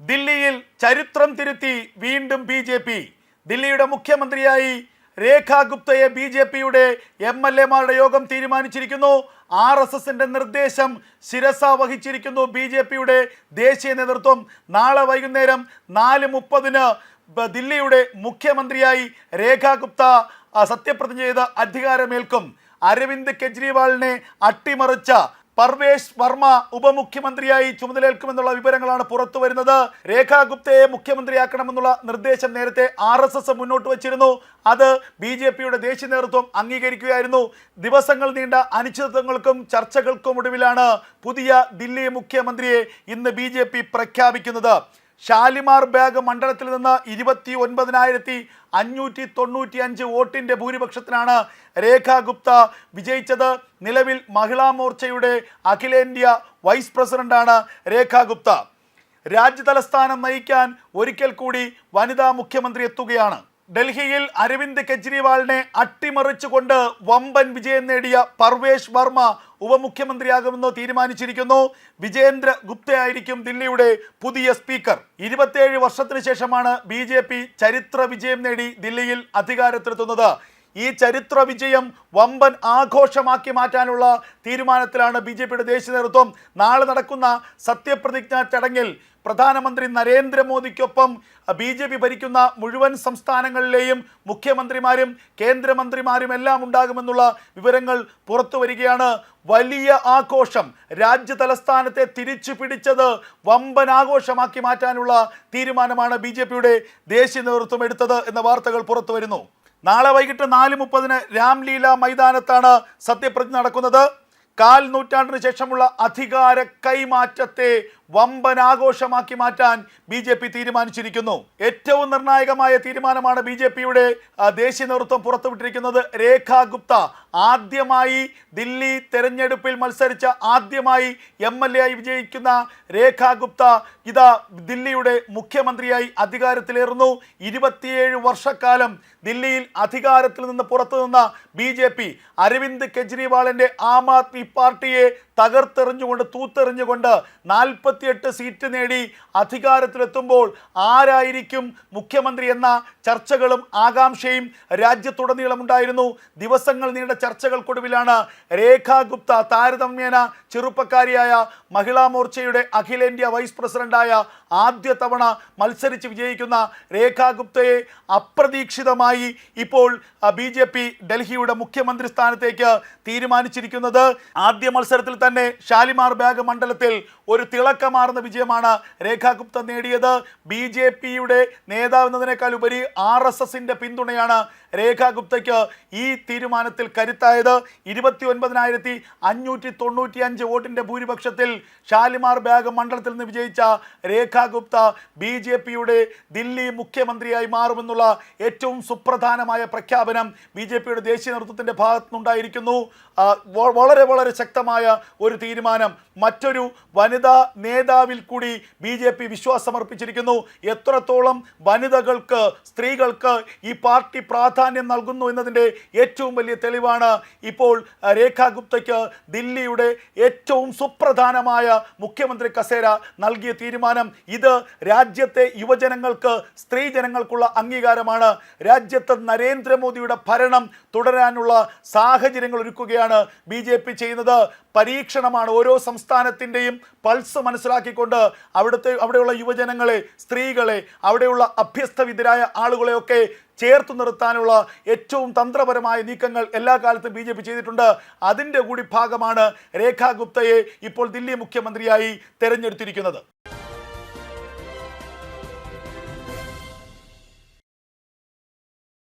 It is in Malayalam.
ദില്ലിയിൽ ചരിത്രം തിരുത്തി വീണ്ടും BJP. ദില്ലിയുടെ മുഖ്യമന്ത്രിയായി രേഖാ ഗുപ്തയെ BJPയുടെ MLA-മാരുടെ യോഗം തീരുമാനിച്ചിരിക്കുന്നു. RSSന്റെ നിർദ്ദേശം ശിരസ വഹിച്ചിരിക്കുന്നു BJPയുടെ ദേശീയ നേതൃത്വം. നാളെ വൈകുന്നേരം 4:30-ന് ദില്ലിയുടെ മുഖ്യമന്ത്രിയായി രേഖാ ഗുപ്ത സത്യപ്രതിജ്ഞ ചെയ്ത് അധികാരമേൽക്കും. അരവിന്ദ് കെജ്രിവാളിനെ അട്ടിമറിച്ച പർവേഷ് വർമ്മ ഉപമുഖ്യമന്ത്രിയായി ചുമതലയേൽക്കുമെന്നുള്ള വിവരങ്ങളാണ് പുറത്തു വരുന്നത്. രേഖാ ഗുപ്തയെ മുഖ്യമന്ത്രിയാക്കണമെന്നുള്ള നിർദ്ദേശം നേരത്തെ RSS മുന്നോട്ട് വച്ചിരുന്നു. അത് BJPയുടെ ദേശീയ നേതൃത്വം അംഗീകരിക്കുകയായിരുന്നു. ദിവസങ്ങൾ നീണ്ട അനിശ്ചിതത്വങ്ങൾക്കും ചർച്ചകൾക്കും ഒടുവിലാണ് പുതിയ ദില്ലി മുഖ്യമന്ത്രിയെ ഇന്ന് BJP പ്രഖ്യാപിക്കുന്നത്. ഷാലിമാർ ബാഗ് മണ്ഡലത്തിൽ നിന്ന് 29,595 വോട്ടിൻ്റെ ഭൂരിപക്ഷത്തിനാണ് രേഖാ ഗുപ്ത വിജയിച്ചത്. നിലവിൽ മഹിളാ മോർച്ചയുടെ അഖിലേന്ത്യാ വൈസ് പ്രസിഡന്റാണ് രേഖാ ഗുപ്ത. രാജ്യതലസ്ഥാനം നയിക്കാൻ ഒരിക്കൽ കൂടി വനിതാ മുഖ്യമന്ത്രി എത്തുകയാണ്. ഡൽഹിയിൽ അരവിന്ദ് കെജ്രിവാളിനെ അട്ടിമറിച്ചുകൊണ്ട് വമ്പൻ വിജയം നേടിയ പർവേഷ് വർമ്മ ഉപമുഖ്യമന്ത്രിയാകുമെന്ന് തീരുമാനിച്ചിരിക്കുന്നു. വിജേന്ദ്ര ഗുപ്തയായിരിക്കും ദില്ലിയുടെ പുതിയ സ്പീക്കർ. 27 വർഷത്തിന് ശേഷമാണ് BJP ചരിത്ര വിജയം നേടി ദില്ലിയിൽ അധികാരത്തിലെത്തുന്നത്. ഈ ചരിത്ര വിജയം വമ്പൻ ആഘോഷമാക്കി മാറ്റാനുള്ള തീരുമാനത്തിലാണ് BJPയുടെ ദേശീയ നേതൃത്വം. നാളെ നടക്കുന്ന സത്യപ്രതിജ്ഞാ ചടങ്ങിൽ പ്രധാനമന്ത്രി നരേന്ദ്രമോദിക്കൊപ്പം BJP ഭരിക്കുന്ന മുഴുവൻ സംസ്ഥാനങ്ങളിലെയും മുഖ്യമന്ത്രിമാരും കേന്ദ്രമന്ത്രിമാരും എല്ലാം ഉണ്ടാകുമെന്നുള്ള വിവരങ്ങൾ പുറത്തു വരികയാണ്. വലിയ ആഘോഷം, രാജ്യ തലസ്ഥാനത്തെ തിരിച്ചു പിടിച്ചത് വമ്പൻ ആഘോഷമാക്കി മാറ്റാനുള്ള തീരുമാനമാണ് BJPയുടെ ദേശീയ നേതൃത്വം എടുത്തത് എന്ന വാർത്തകൾ പുറത്തു വരുന്നു. നാളെ വൈകിട്ട് 4:30-ന് രാംലീല മൈതാനത്താണ് സത്യപ്രതിജ്ഞ നടക്കുന്നത്. 4 നൂറ്റാണ്ടിന് ശേഷമുള്ള അധികാര കൈമാറ്റത്തെ വമ്പൻ ആഘോഷമാക്കി മാറ്റാൻ BJP തീരുമാനിച്ചിരിക്കുന്നു. ഏറ്റവും നിർണായകമായ തീരുമാനമാണ് BJPയുടെ ദേശീയ നേതൃത്വം പുറത്തുവിട്ടിരിക്കുന്നത്. രേഖാ ഗുപ്ത ആദ്യമായി ദില്ലി തെരഞ്ഞെടുപ്പിൽ മത്സരിച്ച ആദ്യമായി MLA ആയി വിജയിക്കുന്ന രേഖാ ഗുപ്ത ഇതാ ദില്ലിയുടെ മുഖ്യമന്ത്രിയായി അധികാരത്തിലേറുന്നു. 27 വർഷക്കാലം ദില്ലിയിൽ അധികാരത്തിൽ നിന്ന് പുറത്തു നിന്ന BJP അരവിന്ദ് കെജ്രിവാളിൻ്റെ ആം ആദ്മി പാർട്ടിയെ തകർത്തെറിഞ്ഞുകൊണ്ട് തൂത്തെറിഞ്ഞുകൊണ്ട് 48 സീറ്റ് നേടി അധികാരത്തിലെത്തുമ്പോൾ ആരായിരിക്കും മുഖ്യമന്ത്രി എന്ന ചർച്ചകളും ആകാംക്ഷയും രാജ്യത്തുടനീളമുണ്ടായിരുന്നു. ദിവസങ്ങൾ നീണ്ട ചർച്ചകൾക്കൊടുവിലാണ് രേഖാ ഗുപ്ത താരതമ്യേന ചെറുപ്പക്കാരിയായ മഹിളാ മോർച്ചയുടെ അഖിലേന്ത്യാ വൈസ് പ്രസിഡന്റായ ആദ്യ തവണ മത്സരിച്ച് വിജയിക്കുന്ന രേഖാ ഗുപ്തയെ അപ്രതീക്ഷിതമായി ഇപ്പോൾ BJP ഡൽഹിയുടെ മുഖ്യമന്ത്രി സ്ഥാനത്തേക്ക് തീരുമാനിച്ചിരിക്കുന്നത്. ആദ്യ മത്സരത്തിൽ തന്നെ ഷാലിമാർ ബാഗ് മണ്ഡലത്തിൽ ഒരു തിളക്കമാർന്ന വിജയമാണ് രേഖാ ഗുപ്ത നേടിയത്. BJPയുടെ നേതാവ് എന്നതിനേക്കാൾ ഉപരി RSSന്റെ പിന്തുണയാണ് രേഖാ ഗുപ്തയ്ക്ക് ഈ തീരുമാനത്തിൽ കരുത്തായത്. 29,595 വോട്ടിൻ്റെ ഭൂരിപക്ഷത്തിൽ ഷാലിമാർ ബാഗ് മണ്ഡലത്തിൽ നിന്ന് വിജയിച്ച രേഖാ ഗുപ്ത BJPയുടെ ദില്ലി മുഖ്യമന്ത്രിയായി മാറുമെന്നുള്ള ഏറ്റവും സുപ്രധാനമായ പ്രഖ്യാപനം BJPയുടെ ദേശീയ നേതൃത്വത്തിൻ്റെ ഭാഗത്തുനിന്നുണ്ടായിരിക്കുന്നു. വളരെ വളരെ ശക്തമായ ഒരു തീരുമാനം. മറ്റൊരു വനിതാ നേതാവിൽ കൂടി BJP വിശ്വാസമർപ്പിച്ചിരിക്കുന്നു. എത്രത്തോളം വനിതകൾക്ക്, സ്ത്രീകൾക്ക് ഈ പാർട്ടി പ്രാധാന്യം നൽകുന്നു എന്നതിൻ്റെ ഏറ്റവും വലിയ തെളിവാണ് ഇപ്പോൾ രേഖാ ഗുപ്തയ്ക്ക് ദില്ലിയുടെ ഏറ്റവും സുപ്രധാനമായ മുഖ്യമന്ത്രി കസേര നൽകിയ തീരുമാനം. ഇത് രാജ്യത്തെ യുവജനങ്ങൾക്ക്, സ്ത്രീ ജനങ്ങൾക്കുള്ള അംഗീകാരമാണ്. രാജ്യത്ത് നരേന്ദ്രമോദിയുടെ ഭരണം തുടരാനുള്ള സാഹചര്യങ്ങൾ ഒരുക്കുകയാണ് BJP ചെയ്യുന്നത്. പരീക്ഷണമാണ്. ഓരോ സംസ്ഥാനത്തിൻ്റെയും പൾസ് മനസ്സിലാക്കിക്കൊണ്ട് അവിടെയുള്ള യുവജനങ്ങളെ, സ്ത്രീകളെ, അവിടെയുള്ള അഭ്യസ്തവിദ്യരായ ആളുകളെയൊക്കെ ചേർത്ത് നിർത്താനുള്ള ഏറ്റവും തന്ത്രപരമായ നീക്കങ്ങൾ എല്ലാ കാലത്തും BJP ചെയ്തിട്ടുണ്ട്. അതിൻ്റെ കൂടി ഭാഗമാണ് രേഖാ ഗുപ്തയെ ഇപ്പോൾ ദില്ലി മുഖ്യമന്ത്രിയായി തെരഞ്ഞെടുത്തിരിക്കുന്നത്.